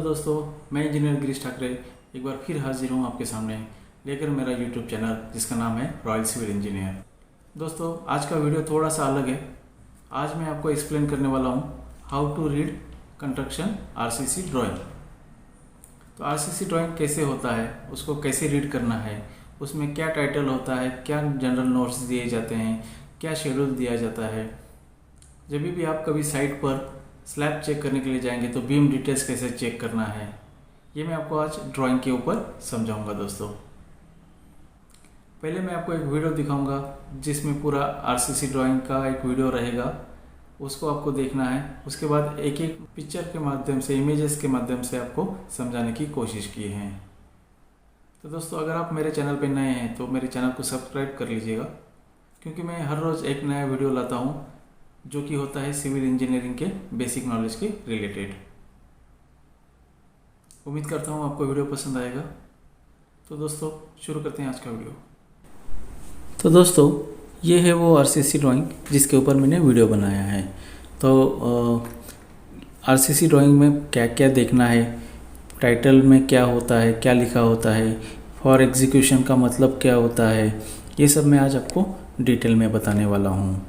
दोस्तों, मैं इंजीनियर गिरीश ठाकरे एक बार फिर हाजिर हूँ आपके सामने लेकर मेरा यूट्यूब चैनल जिसका नाम है रॉयल सिविल इंजीनियर। दोस्तों, आज का वीडियो थोड़ा सा अलग है। आज मैं आपको एक्सप्लेन करने वाला हूँ how to read construction RCC drawing. तो आरसीसी ड्राइंग कैसे होता है, उसको कैसे रीड करना है, उसमें क्या टाइटल होता है, क्या जनरल नोट्स दिए जाते हैं, क्या शेड्यूल दिया जाता है। जब भी आप कभी साइट पर स्लैब चेक करने के लिए जाएंगे तो बीम डिटेल्स कैसे चेक करना है, ये मैं आपको आज ड्राइंग के ऊपर समझाऊंगा। दोस्तों, पहले मैं आपको एक वीडियो दिखाऊंगा जिसमें पूरा आरसीसी ड्राइंग का एक वीडियो रहेगा, उसको आपको देखना है। उसके बाद एक एक पिक्चर के माध्यम से, इमेजेस के माध्यम से आपको समझाने की कोशिश की है। तो दोस्तों, अगर आप मेरे चैनल पर नए हैं तो मेरे चैनल को सब्सक्राइब कर लीजिएगा, क्योंकि मैं हर रोज़ एक नया वीडियो लाता हूँ जो कि होता है सिविल इंजीनियरिंग के बेसिक नॉलेज के रिलेटेड। उम्मीद करता हूँ आपको वीडियो पसंद आएगा। तो दोस्तों, शुरू करते हैं आज का वीडियो। तो दोस्तों, ये है वो आरसीसी ड्राइंग जिसके ऊपर मैंने वीडियो बनाया है। तो आरसीसी ड्राइंग में क्या क्या देखना है, टाइटल में क्या होता है, क्या लिखा होता है, फॉर एग्जीक्यूशन का मतलब क्या होता है, ये सब मैं आज आपको डिटेल में बताने वाला हूँ।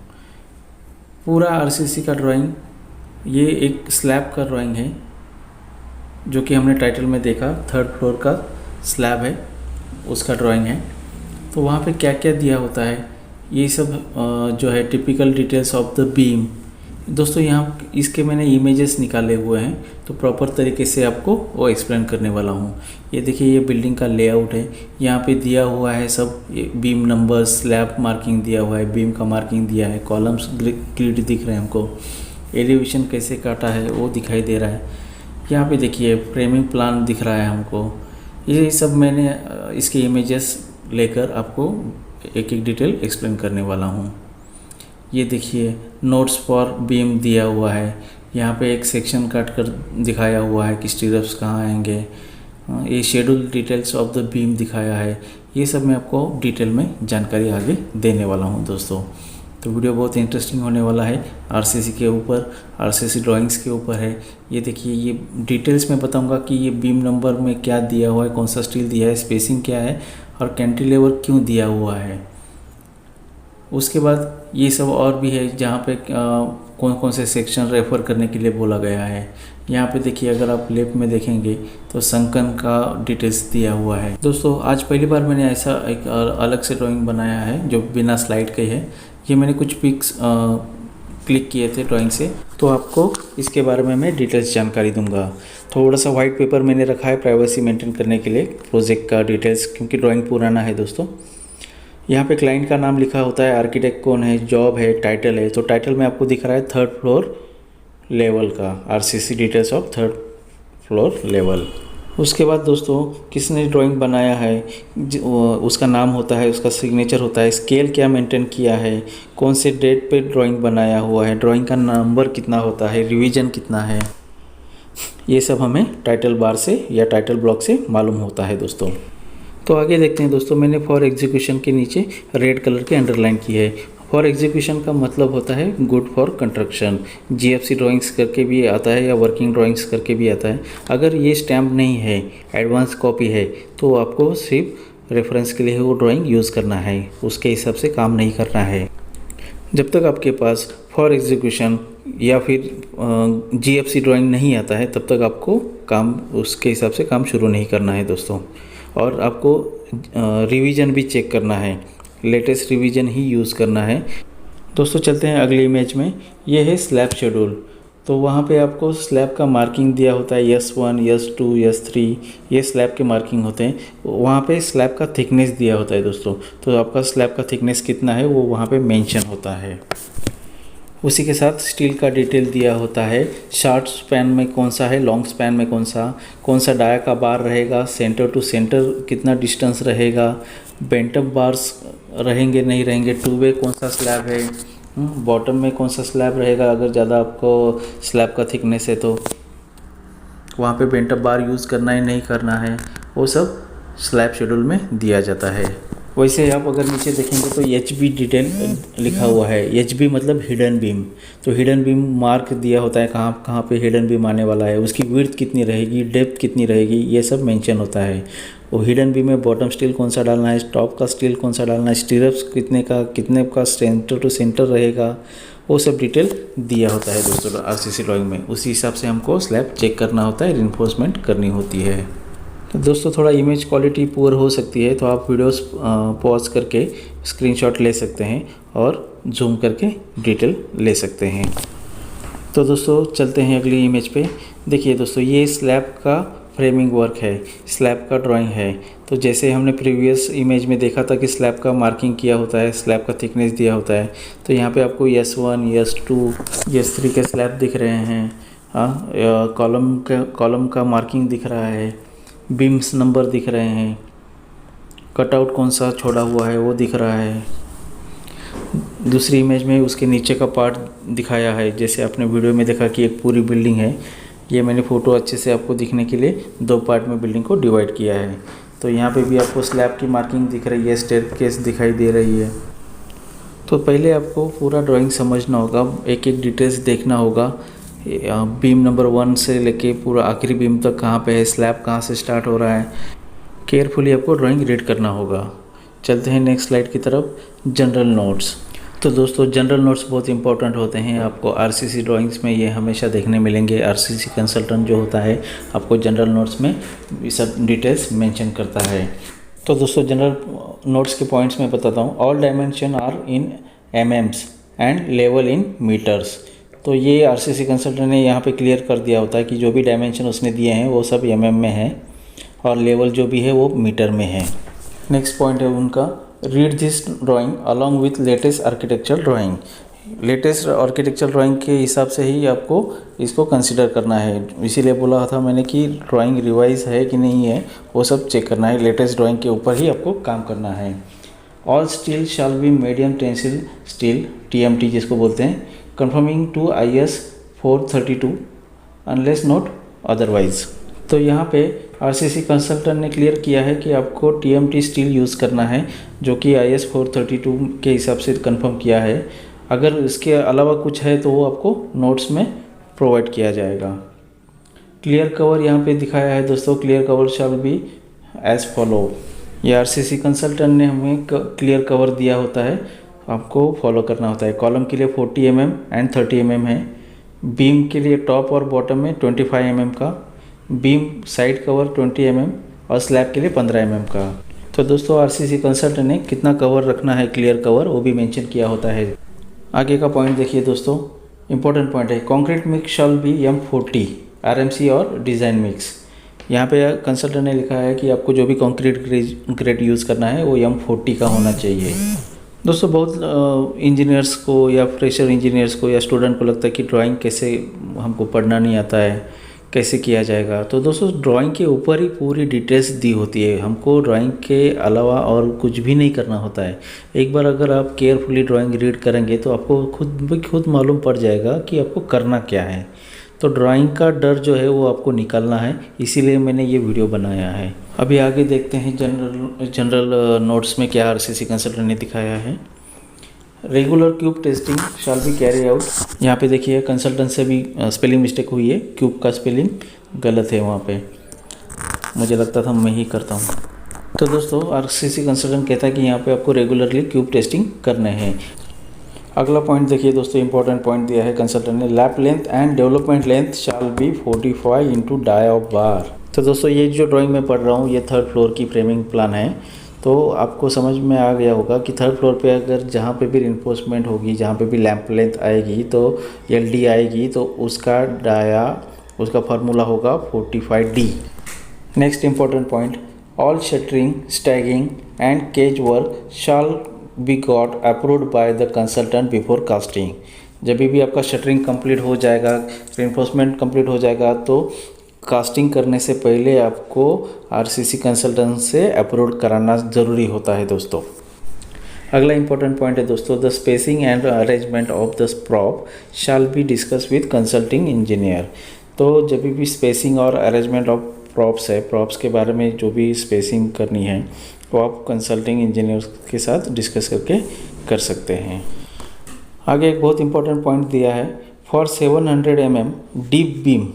पूरा आरसीसी का ड्राइंग, ये एक स्लैब का ड्राइंग है जो कि हमने टाइटल में देखा, 3rd फ्लोर का स्लैब है, उसका ड्राइंग है। तो वहाँ पे क्या क्या दिया होता है, ये सब जो है typical details of the beam. दोस्तों, यहाँ इसके मैंने इमेजेस निकाले हुए हैं, तो प्रॉपर तरीके से आपको वो एक्सप्लेन करने वाला हूँ। ये देखिए, ये बिल्डिंग का लेआउट है। यहाँ पे दिया हुआ है सब बीम नंबर, स्लैब मार्किंग दिया हुआ है, बीम का मार्किंग दिया है, कॉलम्स ग्रिड दिख रहे हैं हमको, एलिवेशन कैसे काटा है वो दिखाई दे रहा है। यहाँ पे देखिए फ्रेमिंग प्लान दिख रहा है हमको। ये सब मैंने इसके इमेजेस लेकर आपको एक एक डिटेल एक्सप्लेन करने वाला हूँ। ये देखिए, नोट्स फॉर बीम दिया हुआ है। यहाँ पे एक सेक्शन काट कर दिखाया हुआ है कि स्टीरअप्स कहाँ आएंगे। ये schedule details of the beam दिखाया है। ये सब मैं आपको डिटेल में जानकारी आगे देने वाला हूँ। दोस्तों, तो वीडियो बहुत इंटरेस्टिंग होने वाला है। आरसीसी के ऊपर, आरसीसी ड्राइंग्स के ऊपर है। ये देखिए, ये डिटेल्स में बताऊँगा कि ये बीम नंबर में क्या दिया हुआ है, कौन सा स्टील दिया है, स्पेसिंग क्या है और कैंटिलीवर क्यों दिया हुआ है। उसके बाद ये सब और भी है जहाँ पे कौन कौन से सेक्शन रेफ़र करने के लिए बोला गया है। यहाँ पे देखिए, अगर आप लेफ्ट में देखेंगे तो संकन का डिटेल्स दिया हुआ है। दोस्तों, आज पहली बार मैंने ऐसा एक अलग से ड्राइंग बनाया है जो बिना स्लाइड के है। ये मैंने कुछ पिक्स क्लिक किए थे ड्राइंग से, तो आपको इसके बारे में मैं डिटेल्स जानकारी दूंगा। थोड़ा सा वाइट पेपर मैंने रखा है प्राइवेसी मेंटेन करने के लिए, प्रोजेक्ट का डिटेल्स, क्योंकि ड्राइंग पुराना है। दोस्तों, यहाँ पे क्लाइंट का नाम लिखा होता है, आर्किटेक्ट कौन है, जॉब है, टाइटल है। तो टाइटल में आपको दिख रहा है 3rd फ्लोर लेवल का, RCC details of 3rd floor level. उसके बाद दोस्तों, किसने ड्राइंग बनाया है, उसका नाम होता है, उसका सिग्नेचर होता है, स्केल क्या मेंटेन किया है, कौन से डेट पे ड्राइंग बनाया हुआ है, ड्राइंग का नंबर कितना होता है, रिवीजन कितना है, ये सब हमें टाइटल बार से या टाइटल ब्लॉक से मालूम होता है। दोस्तों, तो आगे देखते हैं। दोस्तों, मैंने फॉर एग्जीक्यूशन के नीचे रेड कलर के अंडरलाइन की है। फॉर एग्जीक्यूशन का मतलब होता है good for construction. GFC drawings करके भी आता है या वर्किंग ड्राइंग्स करके भी आता है। अगर ये स्टैम्प नहीं है, एडवांस कॉपी है, तो आपको सिर्फ रेफरेंस के लिए वो ड्राइंग यूज़ करना है, उसके हिसाब से काम नहीं करना है। जब तक आपके पास फॉर एग्जीक्यूशन या फिर जीएफसी ड्राइंग नहीं आता है, तब तक आपको काम उसके हिसाब से काम शुरू नहीं करना है। दोस्तों, और आपको रिवीजन भी चेक करना है, लेटेस्ट रिवीजन ही यूज़ करना है। दोस्तों, चलते हैं अगली इमेज में। ये है स्लैब शेड्यूल। तो वहाँ पे आपको स्लैब का मार्किंग दिया होता है, S1, S2, S3, ये स्लैब के मार्किंग होते हैं। वहाँ पे स्लैब का थिकनेस दिया होता है। दोस्तों, तो आपका स्लैब का थिकनेस कितना है वो वहाँ पे मेंशन होता है। उसी के साथ स्टील का डिटेल दिया होता है, शॉर्ट स्पैन में कौन सा है, लॉन्ग स्पैन में कौन सा डाया का बार रहेगा, सेंटर टू सेंटर कितना डिस्टेंस रहेगा, बेंटअप बार्स रहेंगे नहीं रहेंगे, 2 वे कौन सा स्लैब है, बॉटम में कौन सा स्लैब रहेगा। अगर ज़्यादा आपको स्लैब का थिकनेस है तो वहाँ पे बेंटअप बार यूज़ करना है नहीं करना है, वो सब स्लैब शेड्यूल में दिया जाता है। वैसे आप अगर नीचे देखेंगे तो एच बी डिटेल लिखा हुआ है। एच बी मतलब हिडन बीम। तो हिडन बीम मार्क दिया होता है कहाँ कहाँ पे हिडन बीम आने वाला है, उसकी विड्थ कितनी रहेगी, डेप्थ कितनी रहेगी, ये सब मेंशन होता है। वो हिडन बीम में बॉटम स्टील कौन सा डालना है, टॉप का स्टील कौन सा डालना है, स्टीरप्स कितने का सेंटर टू सेंटर रहेगा, वो सब डिटेल दिया होता है दोस्तों आरसीसी ड्राइंग में। उसी हिसाब से हमको स्लैब चेक करना होता है, रिइंफोर्समेंट करनी होती है। तो दोस्तों थोड़ा इमेज क्वालिटी पुअर हो सकती है, तो आप वीडियोस पॉज करके स्क्रीनशॉट ले सकते हैं और जूम करके डिटेल ले सकते हैं। तो दोस्तों चलते हैं अगली इमेज पे। देखिए दोस्तों, ये स्लैब का फ्रेमिंग वर्क है, स्लैब का ड्राइंग है। तो जैसे हमने प्रीवियस इमेज में देखा था कि स्लैब का मार्किंग किया होता है, स्लैब का थिकनेस दिया होता है, तो यहाँ पे आपको S1, S2, S3 के स्लैब दिख रहे हैं। हाँ, कॉलम का मार्किंग दिख रहा है, बीम्स नंबर दिख रहे हैं, कटआउट कौन सा छोड़ा हुआ है वो दिख रहा है। दूसरी इमेज में उसके नीचे का पार्ट दिखाया है, जैसे आपने वीडियो में देखा कि एक पूरी बिल्डिंग है। ये मैंने फ़ोटो अच्छे से आपको दिखने के लिए 2 पार्ट में बिल्डिंग को डिवाइड किया है। तो यहाँ पे भी आपको स्लैब की मार्किंग दिख रही है, स्टेयरकेस दिखाई दे रही है। तो पहले आपको पूरा ड्राइंग समझना होगा, एक एक डिटेल्स देखना होगा। बीम नंबर 1 से लेके पूरा आखिरी बीम तक कहाँ पे है, स्लैब कहाँ से स्टार्ट हो रहा है, केयरफुली आपको ड्राइंग रीड करना होगा। चलते हैं नेक्स्ट स्लाइड की तरफ, जनरल नोट्स। तो दोस्तों जनरल नोट्स बहुत इंपॉर्टेंट होते हैं, आपको आरसीसी ड्राइंग्स में ये हमेशा देखने मिलेंगे। आरसीसी कंसल्टेंट जो होता है आपको जनरल नोट्स में ये सब डिटेल्स मेंशन करता है। तो दोस्तों जनरल नोट्स के पॉइंट्स मैं बताता हूँ। All dimension are in mms and level in metres. तो ये आरसीसी कंसल्टेंट ने यहाँ पे क्लियर कर दिया होता है कि जो भी डायमेंशन उसने दिए हैं वो सब एमएम में है और लेवल जो भी है वो मीटर में है। नेक्स्ट पॉइंट है उनका, read this drawing along with latest architectural drawing. Latest architectural drawing के हिसाब से ही आपको इसको कंसिडर करना है। इसीलिए बोला था मैंने कि ड्राइंग रिवाइज है कि नहीं है वो सब चेक करना है, लेटेस्ट ड्राइंग के ऊपर ही आपको काम करना है। All steel shall be medium tensile steel, TMT जिसको बोलते हैं, conforming to IS 432 unless note otherwise. तो यहाँ पे आरसीसी कंसल्टेंट ने क्लियर किया है कि आपको TMT स्टील यूज़ करना है, जो कि IS 432 के हिसाब से कंफर्म किया है। अगर इसके अलावा कुछ है तो वो आपको नोट्स में प्रोवाइड किया जाएगा। क्लियर कवर यहाँ पे दिखाया है दोस्तों, clear cover shall be as follow. ये आरसीसी कंसल्टेंट ने हमें क्लियर कवर दिया होता है, आपको फॉलो करना होता है। कॉलम के लिए 40 mm एंड 30 mm है, बीम के लिए टॉप और बॉटम में 25 mm का, बीम साइड कवर 20 mm और स्लैब के लिए 15 mm का। तो दोस्तों आरसीसी कंसल्टेंट ने कितना कवर रखना है, क्लियर कवर, वो भी मेंशन किया होता है। आगे का पॉइंट देखिए दोस्तों, इंपॉर्टेंट पॉइंट है, concrete mix shall be M40 RMC और डिज़ाइन मिक्स। यहाँ पे कंसल्टेंट ने लिखा है कि आपको जो भी कंक्रीट ग्रेड यूज़ करना है वो M40 का होना चाहिए। दोस्तों बहुत इंजीनियर्स को या फ्रेशर इंजीनियर्स को या स्टूडेंट को लगता है कि ड्राइंग कैसे, हमको पढ़ना नहीं आता है, कैसे किया जाएगा। तो दोस्तों ड्राइंग के ऊपर ही पूरी डिटेल्स दी होती है, हमको ड्राइंग के अलावा और कुछ भी नहीं करना होता है। एक बार अगर आप केयरफुली ड्राइंग रीड करेंगे तो आपको खुद मालूम पड़ जाएगा कि आपको करना क्या है। तो ड्राइंग का डर जो है वो आपको निकालना है, इसीलिए मैंने ये वीडियो बनाया है। अभी आगे देखते हैं जनरल नोट्स में क्या आरसीसी कंसल्टेंट ने दिखाया है। Regular cube testing shall be carry out. यहाँ पे देखिए कंसल्टेंट से भी स्पेलिंग मिस्टेक हुई है, क्यूब का स्पेलिंग गलत है वहाँ पे, मुझे लगता था मैं ही करता हूँ। तो दोस्तों आरसीसी कंसल्टेंट कहता है कि यहाँ पे आपको रेगुलरली क्यूब टेस्टिंग करने हैं। अगला पॉइंट देखिए दोस्तों, इंपॉर्टेंट पॉइंट दिया है कंसल्टेंट ने, lap length and development length shall be 45 into dia of bar. तो दोस्तों ये जो ड्राइंग में पढ़ रहा हूँ ये 3rd फ्लोर की फ्रेमिंग प्लान है। तो आपको समझ में आ गया होगा कि 3rd फ्लोर पे अगर जहाँ पे भी रिइंफोर्समेंट होगी, जहाँ पे भी लैंप लेंथ आएगी तो LD आएगी, तो उसका डाया, उसका फार्मूला होगा 45D। Next important point, all shuttering, staging and cage work shall be got approved by the consultant before casting. जब भी आपका शटरिंग कंप्लीट हो जाएगा, रिइंफोर्समेंट कंप्लीट हो जाएगा, तो कास्टिंग करने से पहले आपको आरसीसी कंसल्टेंट से अप्रूव कराना ज़रूरी होता है दोस्तों। अगला इंपॉर्टेंट पॉइंट है दोस्तों, the spacing and arrangement of the prop shall be discuss with consulting engineer. तो जब भी स्पेसिंग और अरेंजमेंट ऑफ प्रॉप्स है, प्रॉप्स के बारे में जो भी स्पेसिंग करनी है वो आप कंसल्टिंग इंजीनियर के साथ डिस्कस करके कर सकते हैं। आगे एक बहुत इंपॉर्टेंट पॉइंट दिया है, for 700 mm deep beam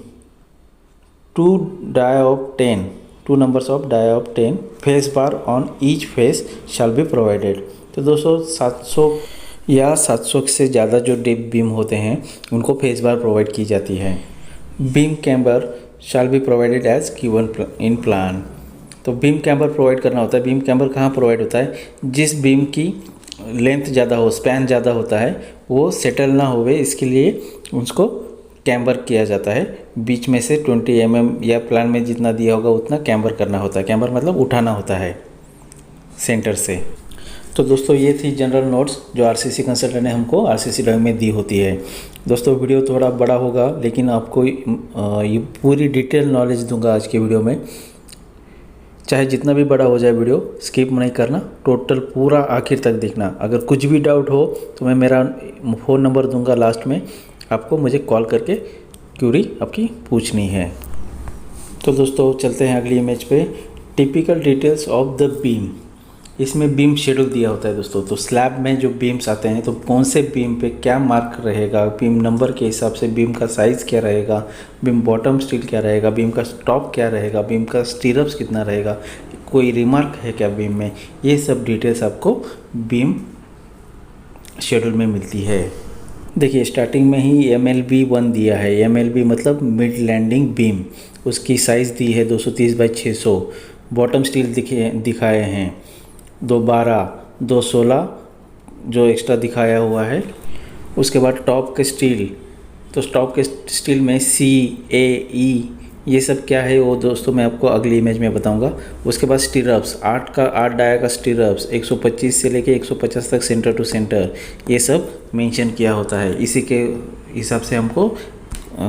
2 numbers of die of 10 face bar on each face shell be provided. तो दोस्तों 700 या 700 से ज़्यादा जो डीप बीम होते हैं उनको फेस बार प्रोवाइड की जाती है। Beam camber shall be provided as given in plan. तो बीम कैम्बर प्रोवाइड करना होता है। बीम कैम्बर कहाँ प्रोवाइड होता है, जिस बीम की लेंथ ज़्यादा हो, स्पैन ज़्यादा होता है, वो सेटल ना होवे इसके लिए उसको कैम्बर किया जाता है। बीच में से 20 mm या प्लान में जितना दिया होगा उतना कैम्बर करना होता है। कैम्बर मतलब उठाना होता है सेंटर से। तो दोस्तों ये थी जनरल नोट्स जो आरसीसी कंसल्टेंट ने हमको आरसीसी ड्राइंग में दी होती है। दोस्तों वीडियो थोड़ा बड़ा होगा लेकिन आपको ये पूरी डिटेल नॉलेज दूंगा आज के वीडियो में। चाहे जितना भी बड़ा हो जाए वीडियो, स्किप नहीं करना, टोटल पूरा आखिर तक देखना। अगर कुछ भी डाउट हो तो मैं मेरा फ़ोन नंबर दूंगा लास्ट में, आपको मुझे कॉल करके क्यूरी आपकी पूछनी है। तो दोस्तों चलते हैं अगली इमेज पे। Typical details of the beam. इसमें बीम शेड्यूल दिया होता है दोस्तों। तो स्लैब में जो बीम्स आते हैं तो कौन से बीम पे क्या मार्क रहेगा, बीम नंबर के हिसाब से बीम का साइज़ क्या रहेगा, बीम बॉटम स्टील क्या रहेगा, बीम का टॉप क्या रहेगा, बीम का स्टीरअप्स कितना रहेगा, कोई रिमार्क है क्या बीम में, ये सब डिटेल्स आपको बीम शेड्यूल में मिलती है। देखिए स्टार्टिंग में ही MLB1 दिया है। MLB मतलब मिड लैंडिंग बीम। उसकी साइज़ दी है 230 बाई 600। बॉटम स्टील दिखाए हैं 212, 216 जो एक्स्ट्रा दिखाया हुआ है। उसके बाद टॉप के स्टील, तो टॉप के स्टील में CAE ये सब क्या है वो दोस्तों मैं आपको अगली इमेज में बताऊंगा। उसके बाद स्टीरअप्स, 8 डाया का स्टीरअप्स 125 से लेके 150 तक सेंटर टू सेंटर, ये सब मेंशन किया होता है। इसी के हिसाब से हमको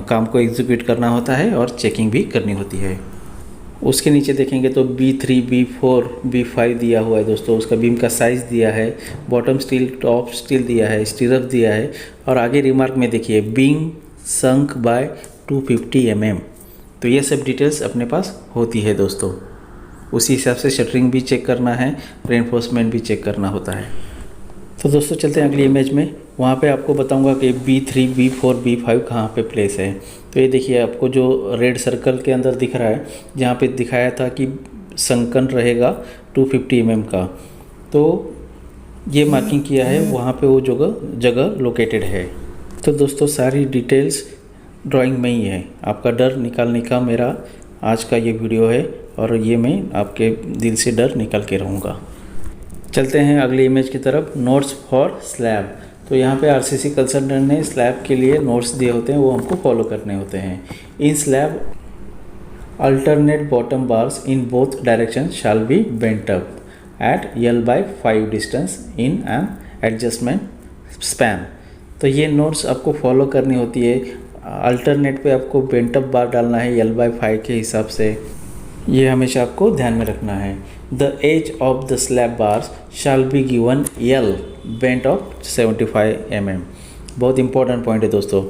काम को एग्जीक्यूट करना होता है और चेकिंग भी करनी होती है। उसके नीचे देखेंगे तो B3, B4, B5 दिया हुआ है दोस्तों। उसका बीम का साइज़ दिया है, बॉटम स्टील, टॉप स्टील दिया है, स्टीरअप दिया है। और आगे रिमार्क में देखिए बीम संक बाय 250 mm। तो ये सब डिटेल्स अपने पास होती है दोस्तों। उसी हिसाब से शटरिंग भी चेक करना है, रेनफोर्समेंट भी चेक करना होता है। तो दोस्तों चलते हैं अगली इमेज में। वहाँ पे आपको बताऊंगा कि B3, B4, B5 कहाँ पे प्लेस है। तो ये देखिए आपको जो रेड सर्कल के अंदर दिख रहा है, जहाँ पे दिखाया था कि संकन रहेगा 250 mm का, तो ये मार्किंग किया है, वहाँ पे वो जगह लोकेटेड है। तो दोस्तों सारी डिटेल्स ड्राइंग में ही है। आपका डर निकालने का मेरा आज का ये वीडियो है और ये मैं आपके दिल से डर निकाल के रहूँगा। चलते हैं अगली इमेज की तरफ। Notes for slab. तो यहाँ पे आरसीसी कंसल्टेंट ने स्लैब के लिए नोट्स दिए होते हैं, वो हमको फॉलो करने होते हैं। इन slab alternate bottom bars in both direction shall be bent up at L/5 distance in an adjustment span. तो ये नोट्स आपको फॉलो करनी होती है। अल्टरनेट पे आपको बेंट अप बार डालना है L/5 के हिसाब से, ये हमेशा आपको ध्यान में रखना है। The edge of the slab bars shall be given L bent of 75 mm। बहुत इंपॉर्टेंट पॉइंट है दोस्तों।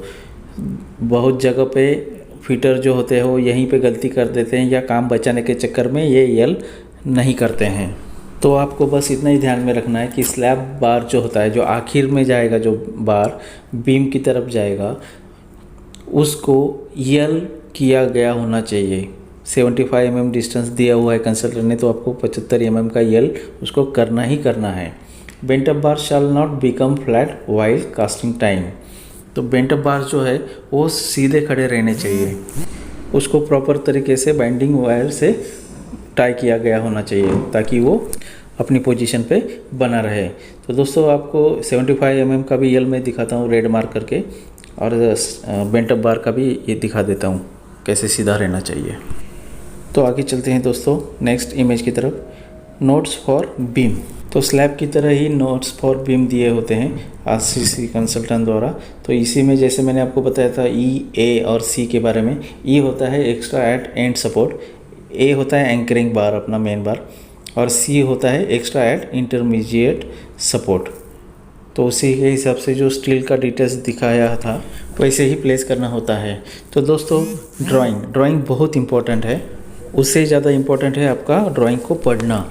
बहुत जगह पे फिटर जो होते हैं वो यहीं पे गलती कर देते हैं या काम बचाने के चक्कर में ये L नहीं करते हैं। तो आपको बस इतना ही ध्यान में रखना है कि स्लैब बार जो होता है, जो आखिर में जाएगा, जो बार बीम की तरफ जाएगा, उसको L किया गया होना चाहिए। 75 mm डिस्टेंस दिया हुआ है कंसल्टेंट ने, तो आपको 75 mm का L उसको करना ही करना है। Bent up bar shall not become flat while casting time. तो बेंट अप बार जो है वो सीधे खड़े रहने चाहिए, उसको प्रॉपर तरीके से बाइंडिंग वायर से टाई किया गया होना चाहिए ताकि वो अपनी पोजीशन पे बना रहे। तो दोस्तों आपको 75 mm का भी L मैं दिखाता हूँ रेड मार्क करके, और बेंट अप बार का भी ये दिखा देता हूँ कैसे सीधा रहना चाहिए। तो आगे चलते हैं दोस्तों नेक्स्ट इमेज की तरफ। Notes for beam. तो स्लैब की तरह ही नोट्स फॉर बीम दिए होते हैं आरसीसी कंसल्टेंट द्वारा। तो इसी में जैसे मैंने आपको बताया था E, A और C के बारे में। E होता है extra at end support, A होता है एंकरिंग बार अपना मेन बार, और C होता है एक्स्ट्रा एट इंटरमीडिएट सपोर्ट। तो उसी के हिसाब से जो स्टील का डिटेल्स दिखाया था वैसे ही प्लेस करना होता है। तो दोस्तों ड्राइंग बहुत इम्पोर्टेंट है। उससे ज़्यादा इम्पोर्टेंट है आपका ड्राइंग को पढ़ना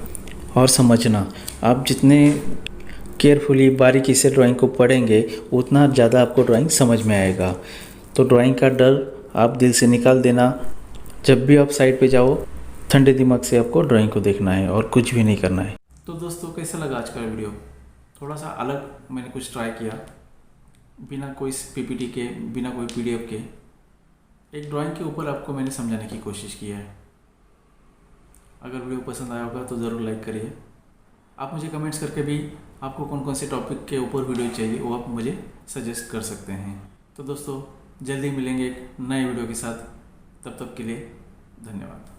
और समझना। आप जितने केयरफुली बारीकी से ड्राइंग को पढ़ेंगे उतना ज़्यादा आपको ड्राइंग समझ में आएगा। तो ड्राइंग का डर आप दिल से निकाल देना। जब भी आप साइड पे जाओ ठंडे दिमाग से आपको ड्राइंग को देखना है और कुछ भी नहीं करना है। तो दोस्तों कैसा लगा आज का वीडियो? थोड़ा सा अलग मैंने कुछ ट्राई किया, बिना कोई पीपीटी के, बिना कोई पीडीएफ के, एक ड्राइंग के ऊपर आपको मैंने समझाने की कोशिश की है। अगर वीडियो पसंद आया होगा तो ज़रूर लाइक करिए। आप मुझे कमेंट्स करके भी आपको कौन कौन से टॉपिक के ऊपर वीडियो चाहिए वो आप मुझे सजेस्ट कर सकते हैं। तो दोस्तों जल्दी मिलेंगे एक नए वीडियो के साथ, तब तक के लिए धन्यवाद।